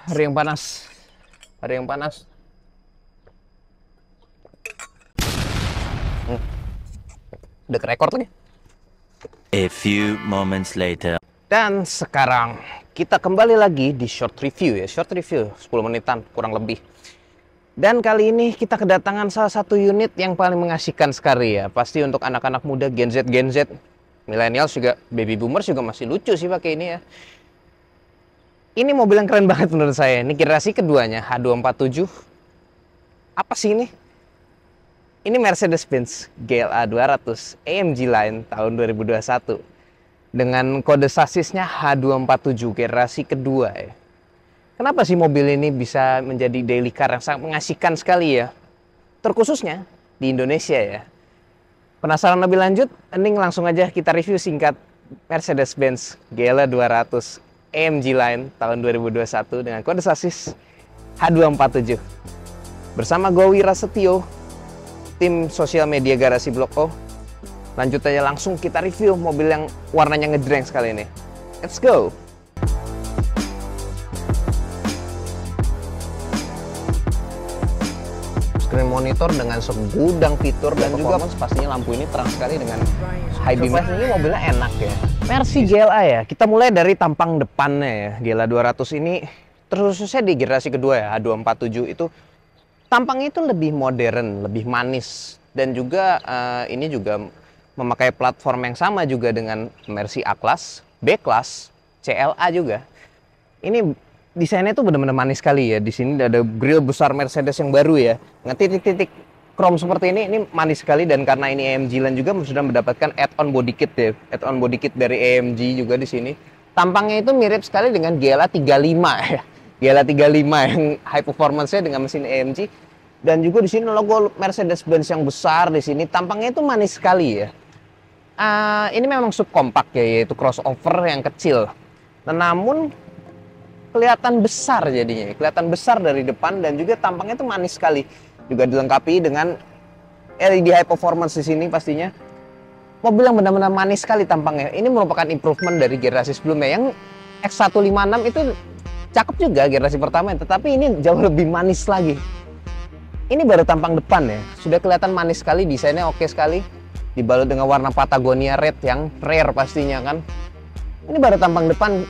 Hari yang panas. Hari yang panas. Udah kerekord lagi. A few moments later. Dan sekarang kita kembali lagi di short review ya. Short review 10 menitan kurang lebih. Dan kali ini kita kedatangan salah satu unit yang paling mengasihkan sekali ya. Pasti untuk anak-anak muda Gen Z, millennials juga, baby boomers juga masih lucu sih pakai ini ya. Ini mobil yang keren banget menurut saya. Ini generasi keduanya, H247. Apa sih ini? Ini Mercedes-Benz GLA 200 AMG Line tahun 2021. Dengan kode sasisnya H247 generasi kedua ya. Kenapa sih mobil ini bisa menjadi daily car yang sangat mengasihkan sekali ya? Terkhususnya di Indonesia ya. Penasaran lebih lanjut? Mending langsung aja kita review singkat Mercedes-Benz GLA 200 AMG Line tahun 2021 dengan kode sasis H247. Bersama gue Wira Setio, tim sosial media Garasi Blok O. Lanjut aja langsung kita review mobil yang warnanya ngejreng sekali ini. Let's go! Screen monitor dengan segudang fitur dan juga pastinya lampu ini terang sekali dengan high beam. Ini mobilnya enak ya. Versi GLA ya, kita mulai dari tampang depannya ya. GLA 200 ini terkhususnya di generasi kedua ya, H247 itu tampangnya itu lebih modern, lebih manis. Dan juga ini juga memakai platform yang sama juga dengan Mercy A-Class, B-Class, CLA juga. Ini desainnya tuh benar-benar manis sekali ya. Di sini ada grill besar Mercedes yang baru ya. Dengan titik-titik chrome seperti ini manis sekali. Dan karena ini AMG Line juga sudah mendapatkan add-on body kit ya. Add-on body kit dari AMG juga di sini. Tampangnya itu mirip sekali dengan GLA 35 ya. GLA 35 yang high performance-nya dengan mesin AMG. Dan juga di sini logo Mercedes-Benz yang besar di sini. Tampangnya itu manis sekali ya. Ini memang subkompak ya, yaitu crossover yang kecil. Namun kelihatan besar jadinya, kelihatan besar dari depan dan juga tampangnya itu manis sekali. Juga dilengkapi dengan LED high performance di sini pastinya. Mobil yang benar-benar manis sekali tampangnya. Ini merupakan improvement dari generasi sebelumnya. Yang X156 itu cakep juga generasi pertama, tetapi ini jauh lebih manis lagi. Ini baru tampang depan ya, sudah kelihatan manis sekali, desainnya oke sekali. Dibalut dengan warna Patagonia Red yang rare pastinya kan. Ini baru tampang depan.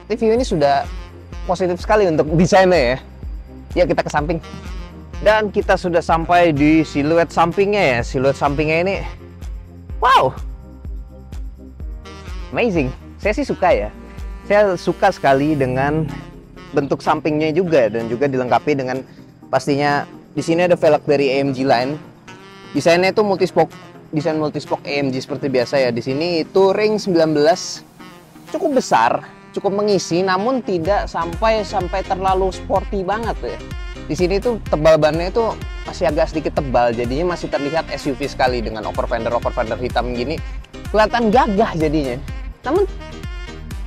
Review ini sudah positif sekali untuk desainnya ya. Ya kita ke samping. Dan kita sudah sampai di siluet sampingnya ya. Siluet sampingnya ini, wow, amazing. Saya sih suka ya. Saya suka sekali dengan bentuk sampingnya juga dan juga dilengkapi dengan pastinya di sini ada velg dari AMG Line. Desainnya itu desain multispoke AMG seperti biasa ya. Di sini itu ring 19 cukup besar, cukup mengisi, namun tidak sampai terlalu sporty banget ya. Di sini tuh tebal bannya itu masih agak sedikit tebal, jadinya masih terlihat SUV sekali dengan overfender hitam gini. Kelihatan gagah jadinya. Namun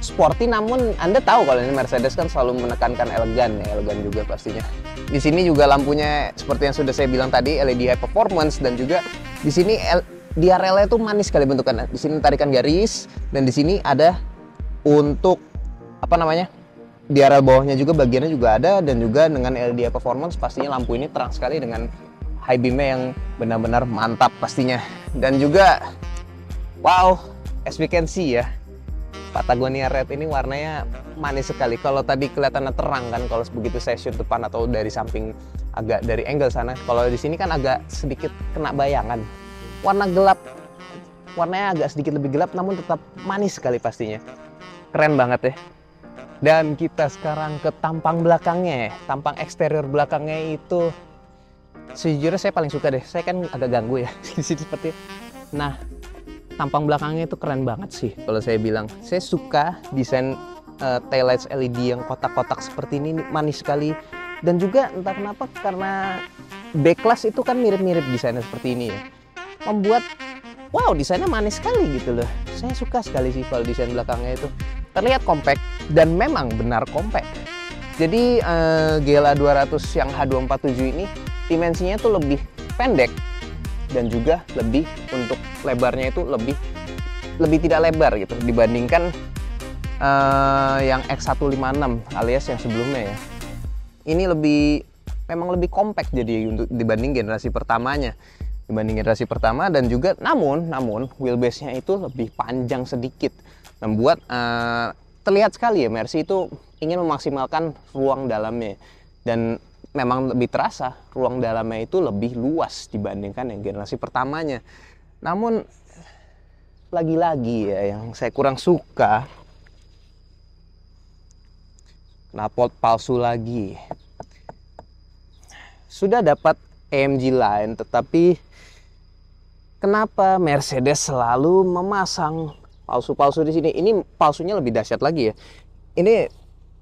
sporty, namun Anda tahu kalau ini Mercedes kan selalu menekankan elegan ya, elegan juga pastinya. Di sini juga lampunya seperti yang sudah saya bilang tadi, LED high performance, dan juga di sini DRL-nya itu manis sekali bentukannya. Di sini tarikan garis dan di sini ada untuk apa namanya? DRL bawahnya juga bagiannya juga ada, dan juga dengan LED performance pastinya lampu ini terang sekali dengan high beam-nya yang benar-benar mantap pastinya. Dan juga wow, as we can see ya, Patagonia Red ini warnanya manis sekali. Kalau tadi kelihatannya terang kan kalau begitu saya shoot depan atau dari samping, agak dari angle sana. Kalau di sini kan agak sedikit kena bayangan. Warna gelap, warnanya agak sedikit lebih gelap namun tetap manis sekali pastinya. Keren banget ya. Dan kita sekarang ke tampang belakangnya ya. Tampang eksterior belakangnya itu sejujurnya saya paling suka deh. Saya kan agak ganggu ya di sini seperti. Nah, tampang belakangnya itu keren banget sih kalau saya bilang. Saya suka desain taillights LED yang kotak-kotak seperti ini, manis sekali. Dan juga entah kenapa karena B-Class itu kan mirip-mirip desainnya seperti ini ya, membuat wow, desainnya manis sekali gitu loh. Saya suka sekali sih kalau desain belakangnya itu terlihat compact, dan memang benar compact. Jadi GLA 200 yang H247 ini dimensinya tuh lebih pendek dan juga lebih untuk lebarnya itu lebih tidak lebar gitu dibandingkan yang X156 alias yang sebelumnya ya. ini memang lebih compact jadi untuk dibanding generasi pertamanya. Dan juga namun wheelbase-nya itu lebih panjang sedikit, membuat terlihat sekali ya Mercy itu ingin memaksimalkan ruang dalamnya, dan memang lebih terasa ruang dalamnya itu lebih luas dibandingkan yang generasi pertamanya. Namun lagi-lagi ya yang saya kurang suka, knalpot palsu lagi. Sudah dapat AMG Line, tetapi kenapa Mercedes selalu memasang palsu-palsu di sini? Ini palsunya lebih dahsyat lagi ya. Ini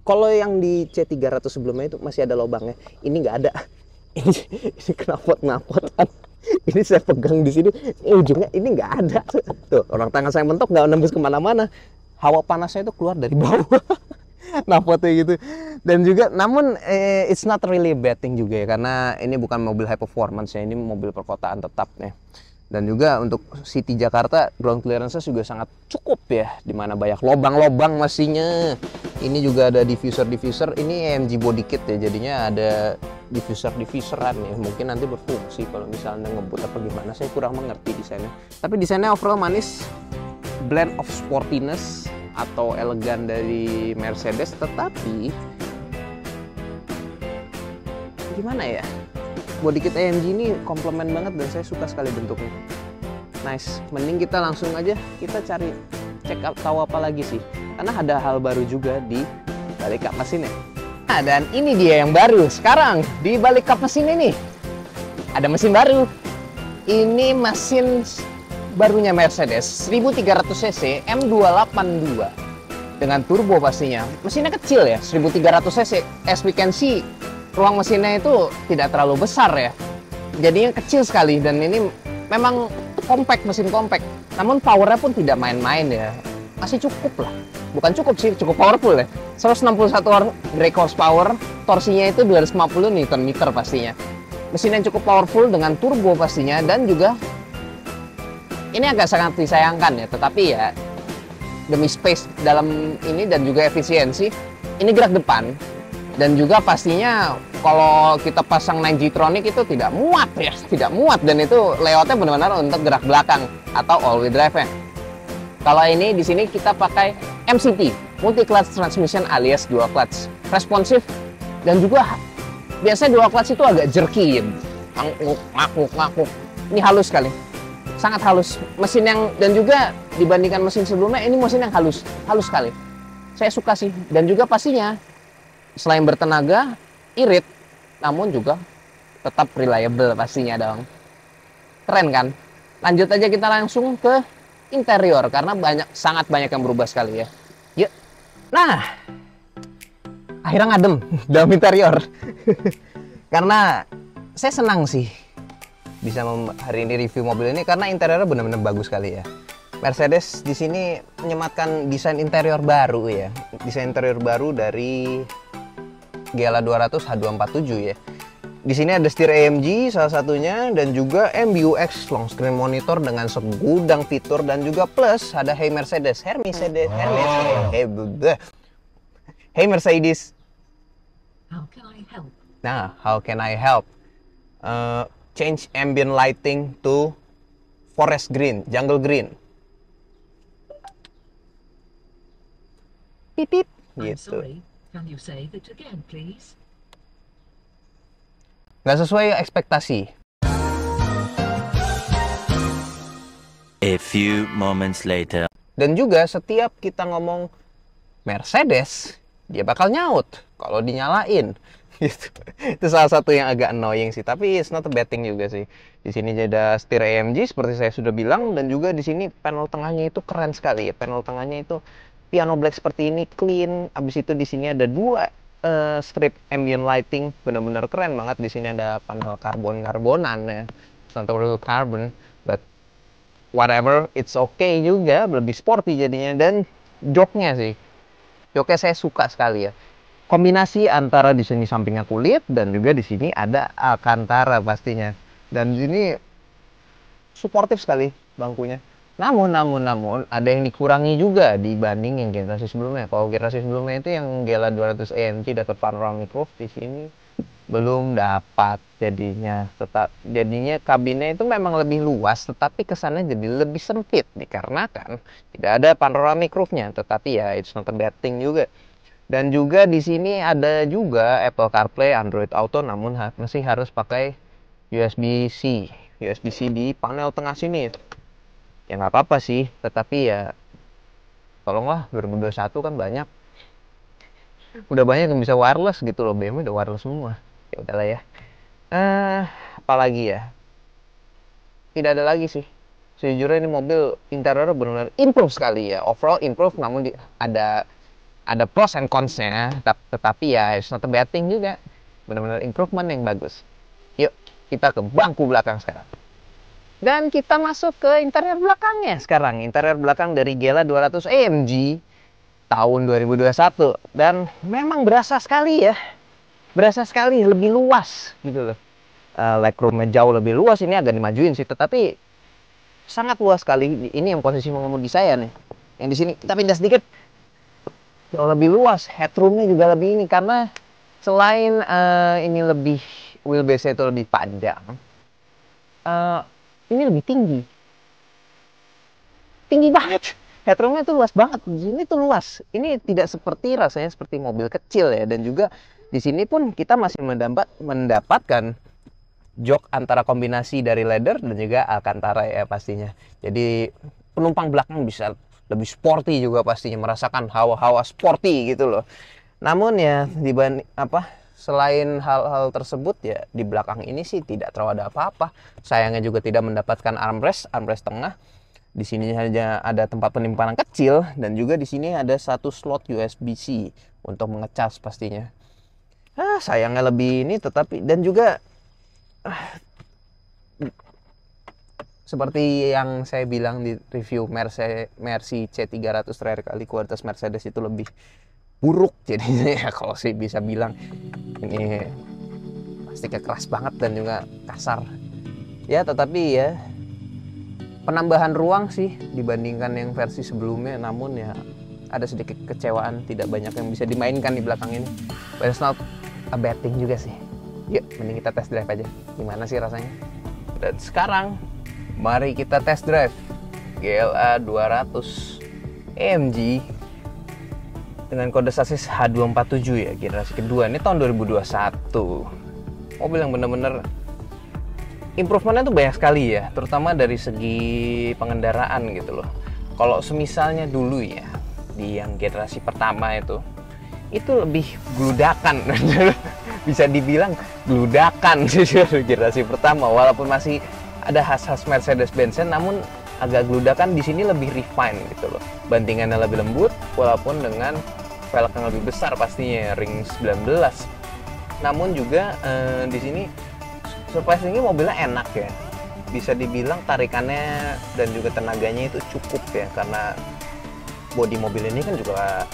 kalau yang di C300 sebelumnya itu masih ada lubangnya. Ini nggak ada. Ini knalpot-knalpotan. Ini saya pegang di sini, ujungnya ini nggak ada. Tuh, orang tangan saya mentok nggak nembus kemana-mana. Hawa panasnya itu keluar dari bawah. Knalpotnya gitu. Dan juga namun it's not really a bad thing juga ya, karena ini bukan mobil high performance ya, ini mobil perkotaan tetap ya. Dan juga untuk City Jakarta ground clearance-nya juga sangat cukup ya, dimana banyak lobang-lobang mesinnya. Ini juga ada diffuser, ini AMG body kit ya, jadinya ada diffuseran ya, mungkin nanti berfungsi kalau misalnya ngebut apa gimana, saya kurang mengerti desainnya. Tapi desainnya overall manis, blend of sportiness atau elegan dari Mercedes, tetapi gimana ya, body kit AMG ini komplement banget dan saya suka sekali bentuknya. Nice, mending kita langsung aja kita check out tahu apa lagi sih, karena ada hal baru juga di balik kap mesinnya. Nah, dan ini dia yang baru sekarang di balik kap mesin ini, ada mesin baru. Ini mesin barunya Mercedes 1300 cc M282 dengan turbo pastinya. Mesinnya kecil ya, 1300 cc. As we can see, ruang mesinnya itu tidak terlalu besar ya, jadinya kecil sekali, dan ini memang compact, mesin compact. Namun powernya pun tidak main-main ya, masih cukup lah, bukan cukup sih, cukup powerful ya. 161 brake horsepower, torsinya itu 250 Nm pastinya. Mesin yang cukup powerful dengan turbo pastinya, dan juga ini agak sangat disayangkan ya, tetapi ya demi space dalam ini dan juga efisiensi, ini gerak depan. Dan juga pastinya kalau kita pasang 9G-tronic itu tidak muat ya, dan itu layoutnya benar-benar untuk gerak belakang atau all-wheel drive-nya. Kalau ini di sini kita pakai MCT, multi clutch transmission alias dual clutch, responsif, dan juga biasanya dual clutch itu agak jerky, ngakuk. Ini halus sekali, sangat halus. Mesin yang, dan juga dibandingkan mesin sebelumnya, ini mesin yang halus sekali. Saya suka sih, dan juga pastinya selain bertenaga, irit, namun juga tetap reliable pastinya dong. Keren kan? Lanjut aja kita langsung ke interior, karena sangat banyak yang berubah sekali ya. Yuk. Nah, akhirnya ngadem dalam interior. Karena saya senang sih bisa hari ini review mobil ini, karena interiornya benar-benar bagus sekali ya. Mercedes di sini menyematkan desain interior baru ya. Desain interior baru dari GLA 200 H247 ya. Di sini ada setir AMG salah satunya, dan juga MBUX long screen monitor dengan segudang fitur, dan juga plus ada Hey Mercedes. Hey Mercedes. How can I help? Nah, how can I help? Change ambient lighting to forest green, jungle green. Pip pip I'm gitu. sorry. Can you say that again, please? Nggak sesuai ekspektasi. A few moments later. Dan juga setiap kita ngomong Mercedes, dia bakal nyaut kalau dinyalain. Gitu. Itu salah satu yang agak annoying sih, tapi it's not a bad thing juga sih. Di sini ada setir AMG seperti saya sudah bilang, dan juga di sini panel tengahnya itu keren sekali ya. Panel tengahnya itu piano black seperti ini, clean. Abis itu di sini ada dua strip ambient lighting, benar-benar keren banget. Di sini ada panel karbon-karbonan ya, it's not real carbon, but whatever, it's okay juga, lebih sporty jadinya. Dan joknya saya suka sekali ya. Kombinasi antara di sini sampingnya kulit, dan juga di sini ada Alcantara pastinya. Dan di sini suportif sekali bangkunya. Namun ada yang dikurangi juga dibanding yang generasi sebelumnya. Kalau generasi sebelumnya itu yang Gela 200 AMG dapat panoramic roof, di sini belum dapat jadinya. Jadinya kabinnya itu memang lebih luas, tetapi kesannya jadi lebih sempit dikarenakan tidak ada panoramic roofnya. Tetapi ya it's not a bad thing juga. Dan juga di sini ada juga Apple CarPlay, Android Auto, namun masih harus pakai USB-C di panel tengah sini. Ya nggak apa-apa sih, tetapi ya tolonglah, 2021 kan udah banyak yang bisa wireless gitu loh. BMW udah wireless semua. Ya udahlah ya. Apalagi ya, tidak ada lagi sih. Sejujurnya ini mobil interiornya benar-benar improve sekali ya, overall improve, namun ada pros and cons-nya, tetapi ya it's not a bad thing juga, benar-benar improvement yang bagus. Yuk kita ke bangku belakang sekarang. Dan kita masuk ke interior belakangnya sekarang. Interior belakang dari Gela 200 AMG tahun 2021. Dan memang berasa sekali ya. Berasa sekali lebih luas gitu loh. Legroomnya jauh lebih luas. Ini agak dimajuin sih. Tetapi sangat luas sekali. Ini yang posisi mengemudi saya nih. Yang di sini kita pindah sedikit. Jauh lebih luas. Headroomnya juga lebih ini. Karena selain ini lebih, wheelbase-nya itu lebih panjang. Ini lebih tinggi banget. Headroomnya itu luas banget. Ini tuh luas. Ini tidak seperti rasanya seperti mobil kecil ya. Dan juga di sini pun kita masih mendapatkan jok antara kombinasi dari leather dan juga Alcantara ya pastinya. Jadi penumpang belakang bisa lebih sporty juga pastinya, merasakan hawa-hawa sporty gitu loh. Namun ya selain hal-hal tersebut ya di belakang ini sih tidak terlalu ada apa-apa. Sayangnya juga tidak mendapatkan armrest tengah. Di sini hanya ada tempat penyimpanan kecil dan juga di sini ada satu slot USB-C untuk mengecas pastinya. Sayangnya lebih ini, tetapi dan juga seperti yang saya bilang di review Mercy C300 terakhir kali, kualitas Mercedes itu lebih buruk jadinya ya, kalau sih bisa bilang. Ini plastiknya keras banget dan juga kasar ya, tetapi ya penambahan ruang sih dibandingkan yang versi sebelumnya. Namun ya ada sedikit kecewaan, tidak banyak yang bisa dimainkan di belakang ini. But it's not a bad thing juga sih. Yuk mending kita test drive aja gimana sih rasanya. Dan sekarang mari kita test drive GLA 200 AMG dengan kode sasis H247 ya, generasi kedua. Ini tahun 2021. Mobil yang bener-bener improvementnya tuh banyak sekali ya, terutama dari segi pengendaraan gitu loh. Kalau semisalnya dulu ya di yang generasi pertama itu lebih gludakan. Bisa dibilang gludakan generasi pertama, walaupun masih ada khas-khas Mercedes-Benz, namun agak gludakan. Di sini lebih refine gitu loh. Bantingannya lebih lembut walaupun dengan velg yang lebih besar pastinya, ring 19. Namun juga di sini surprisingly mobilnya enak ya. Bisa dibilang tarikannya dan juga tenaganya itu cukup ya, karena bodi mobil ini kan juga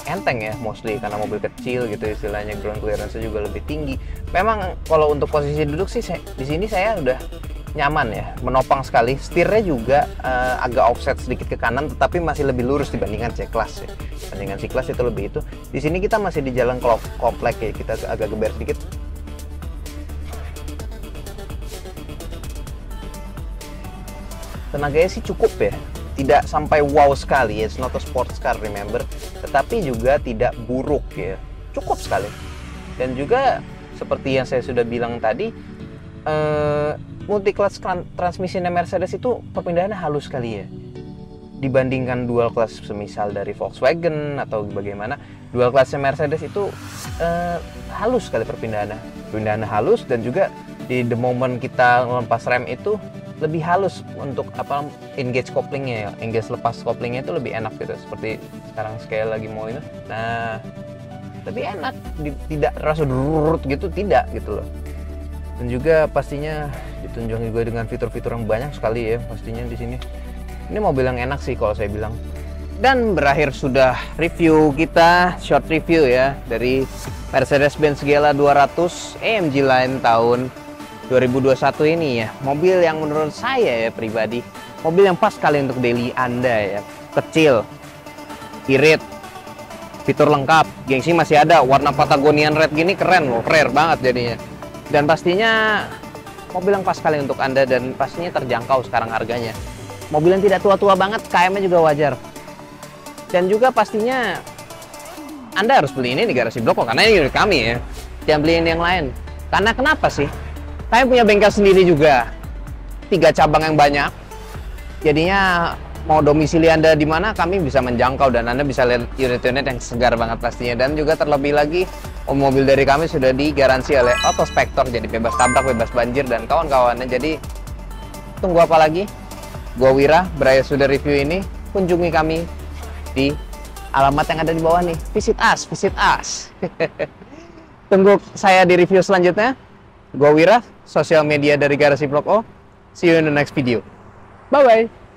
enteng ya, mostly karena mobil kecil gitu istilahnya. Ground clearance juga lebih tinggi. Memang kalau untuk posisi duduk sih di sini saya udah nyaman ya, menopang sekali. Setirnya juga agak offset sedikit ke kanan, tetapi masih lebih lurus dibandingkan C-Class ya. Bandingkan C-Class itu lebih itu. Di sini kita masih di jalan komplek ya, kita agak geber sedikit. Tenaganya sih cukup ya, tidak sampai wow sekali ya, it's not a sports car remember, tetapi juga tidak buruk ya, cukup sekali. Dan juga seperti yang saya sudah bilang tadi, multi-clutch transmisinya Mercedes itu perpindahannya halus sekali ya, dibandingkan dual clutch semisal dari Volkswagen atau bagaimana. Dual clutchnya Mercedes itu halus sekali perpindahannya halus, dan juga di the moment kita lepas rem itu lebih halus untuk engage couplingnya ya, engage lepas couplingnya itu lebih enak gitu, seperti sekarang sekali lagi mau ini. Nah, lebih enak, tidak terasa durut gitu, tidak gitu loh. Dan juga pastinya ditunjang juga dengan fitur-fitur yang banyak sekali ya pastinya di sini. Ini mobil yang enak sih kalau saya bilang. Dan berakhir sudah review kita, short review ya dari Mercedes-Benz GLA 200 AMG Line tahun 2021 ini ya. Mobil yang menurut saya ya pribadi Mobil yang pas sekali untuk daily Anda ya. Kecil, irit, fitur lengkap, gengsi masih ada, warna Patagonian Red gini keren loh, rare banget jadinya. Dan pastinya mobil yang pas sekali untuk Anda dan pastinya terjangkau sekarang harganya. Mobil yang tidak tua-tua banget, KM-nya juga wajar. Dan juga pastinya Anda harus beli ini di Garasi Blok karena ini unit kami ya. Jangan beliin yang lain. Karena kenapa sih? Kami punya bengkel sendiri juga. 3 cabang yang banyak. Jadinya mau domisili Anda di mana kami bisa menjangkau dan Anda bisa lihat unit-unit yang segar banget pastinya. Dan juga terlebih lagi mobil dari kami sudah digaransi oleh Autospector, jadi bebas tabrak, bebas banjir dan kawan-kawannya. Jadi tunggu apa lagi? Gua Wira, Braya sudah review ini. Kunjungi kami di alamat yang ada di bawah nih. Visit us, visit us. Tunggu saya di review selanjutnya. Gua Wira, sosial media dari Garasi Blok O. See you in the next video. Bye-bye.